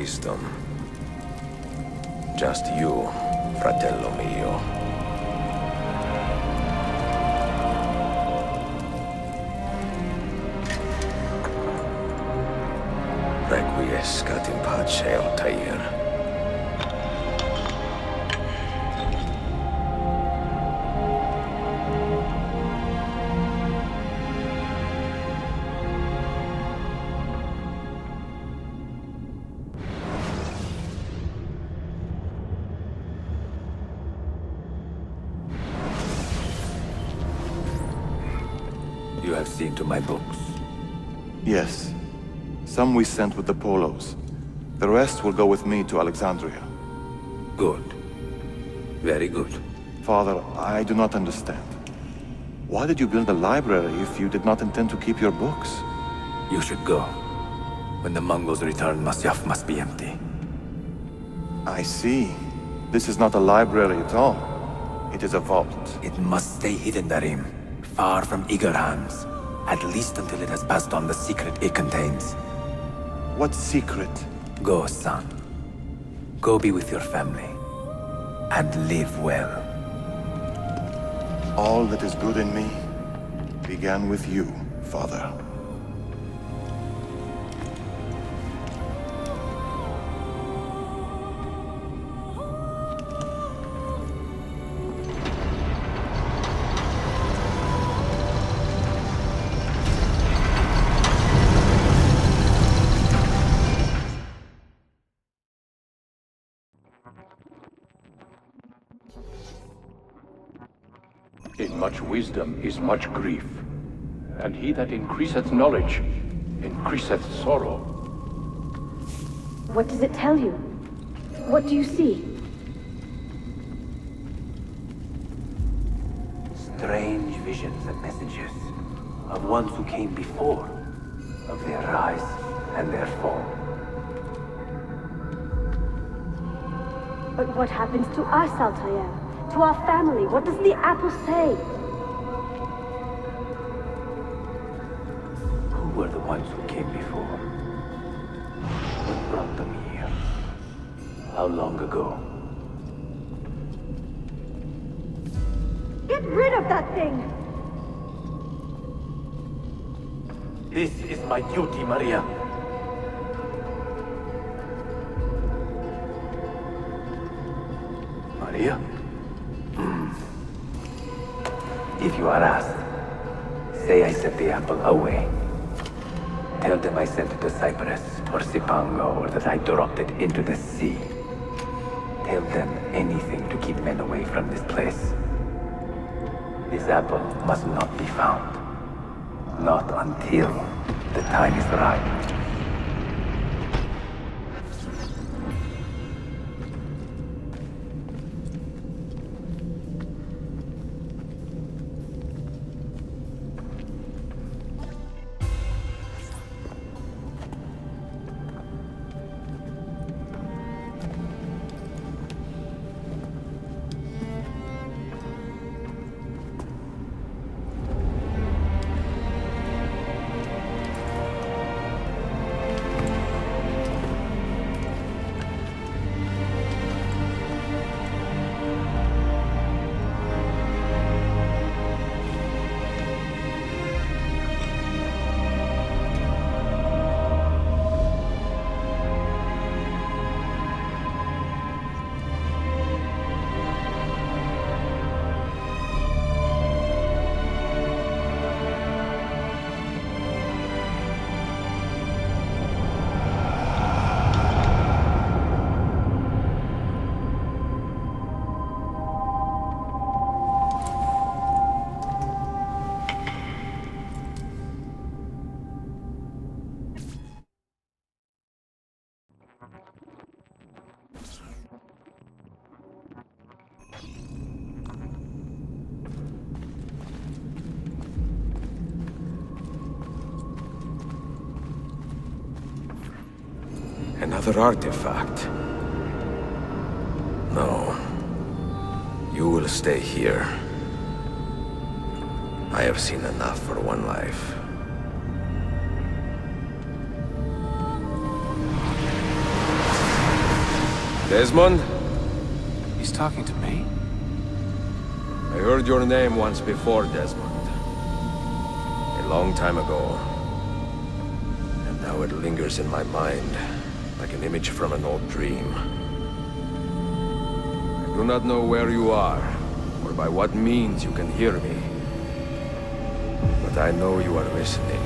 wisdom. Just you, fratello mio. Requiescat in pace, Altair. You have seen to my books. Yes. Some we sent with the Polos. The rest will go with me to Alexandria. Good. Very good. Father, I do not understand. Why did you build a library if you did not intend to keep your books? You should go. When the Mongols return, Masyaf must be empty. I see. This is not a library at all. It is a vault. It must stay hidden, Darim. Far from eager hands. At least until it has passed on the secret it contains. What secret? Go, son. Go be with your family. And live well. All that is good in me began with you, Father. In much wisdom is much grief, and he that increaseth knowledge increaseth sorrow. What does it tell you? What do you see? Strange visions and messages of ones who came before, of their rise and their fall. But what happens to us, Altair? To our family? What does the apple say? Who were the ones who came before? What brought them here? How long ago? Get rid of that thing! This is my duty, Maria. Maria? If you are asked, say I sent the apple away. Tell them I sent it to Cyprus or Cipango, or that I dropped it into the sea. Tell them anything to keep men away from this place. This apple must not be found. Not until the time is right. Another artifact. No. You will stay here. I have seen enough for one life. Desmond? He's talking to me? I heard your name once before, Desmond. A long time ago. And now it lingers in my mind, like an image from an old dream. I do not know where you are, or by what means you can hear me. But I know you are listening.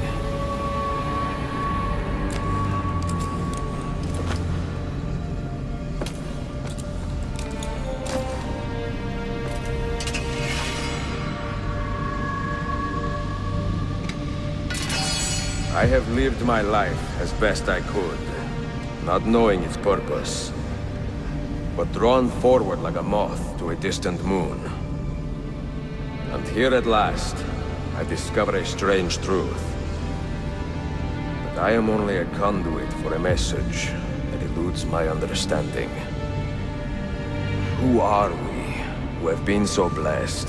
I have lived my life as best I could, not knowing its purpose, but drawn forward like a moth to a distant moon. And here at last, I discover a strange truth. That I am only a conduit for a message that eludes my understanding. Who are we, who have been so blessed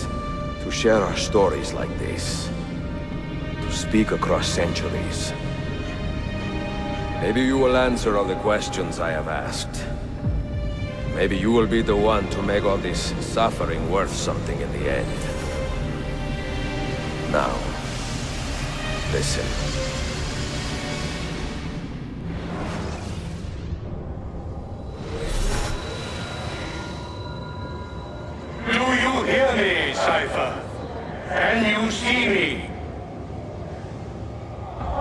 to share our stories like this? Speak across centuries. Maybe you will answer all the questions I have asked. Maybe you will be the one to make all this suffering worth something in the end. Now, listen. Do you hear me, Cypher? Can you see me?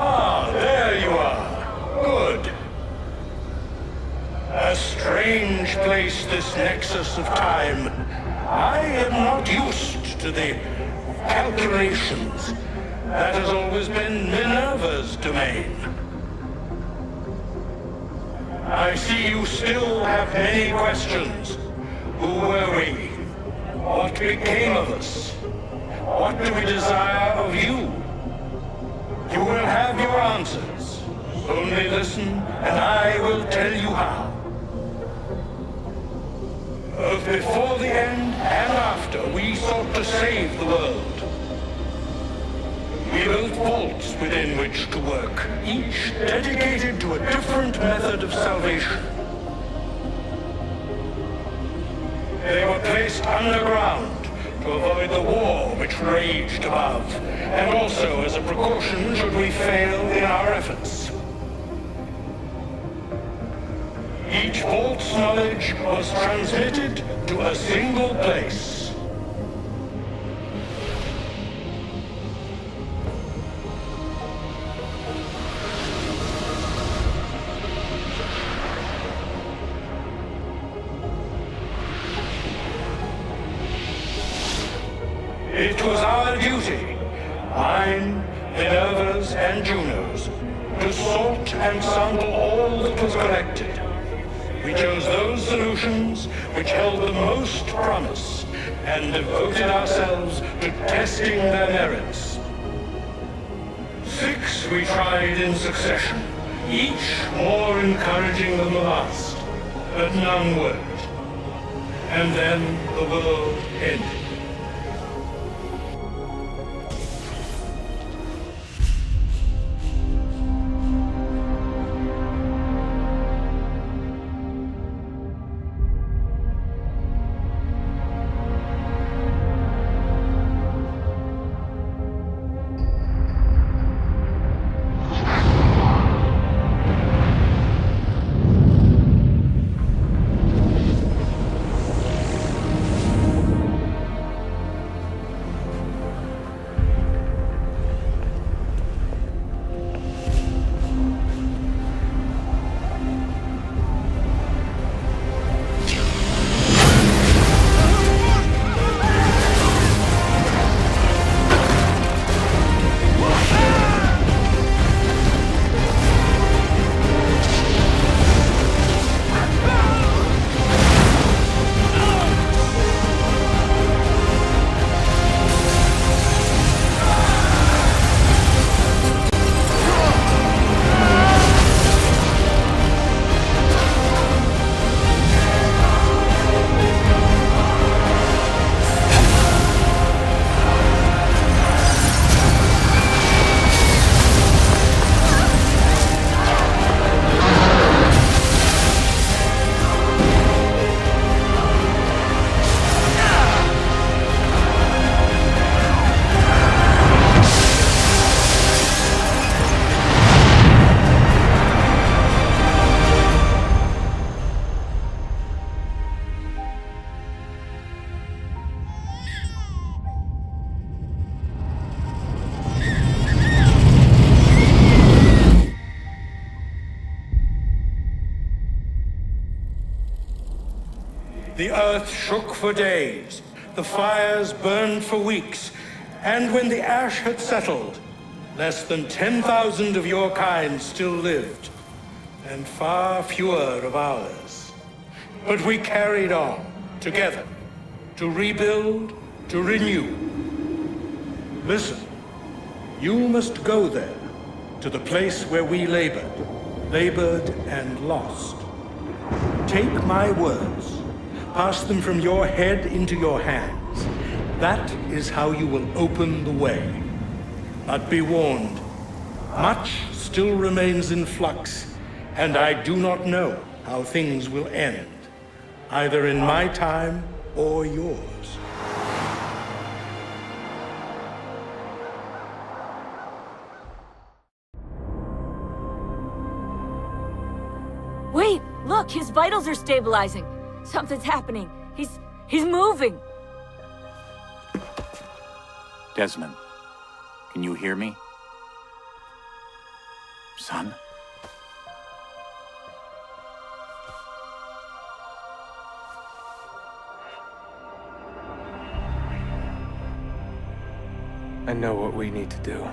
Ah, there you are. Good. A strange place, this nexus of time. I am not used to the calculations. That has always been Minerva's domain. I see you still have many questions. Who were we? What became of us? What do we desire of you? You will have your answers. Only listen, and I will tell you how. Both before the end and after, we sought to save the world. We built vaults within which to work, each dedicated to a different method of salvation. They were placed underground to avoid the war which raged above, and also as a precaution should we fail in our efforts. Each vault's knowledge was transmitted to a single place. It was our duty, mine, Minerva's, and Juno's, to sort and sample all that was collected. We chose those solutions which held the most promise, and devoted ourselves to testing their merits. 6 we tried in succession, each more encouraging than the last, but none worked. And then the world ended. the earth shook for days, the fires burned for weeks, and when the ash had settled, less than 10,000 of your kind still lived, and far fewer of ours. But we carried on, together, to rebuild, to renew. Listen, you must go there, to the place where we labored and lost. Take my words, pass them from your head into your hands. That is how you will open the way. But be warned, much still remains in flux, and I do not know how things will end, either in my time or yours. Wait, look, his vitals are stabilizing. Something's happening. He's moving. Desmond, can you hear me? Son? I know what we need to do.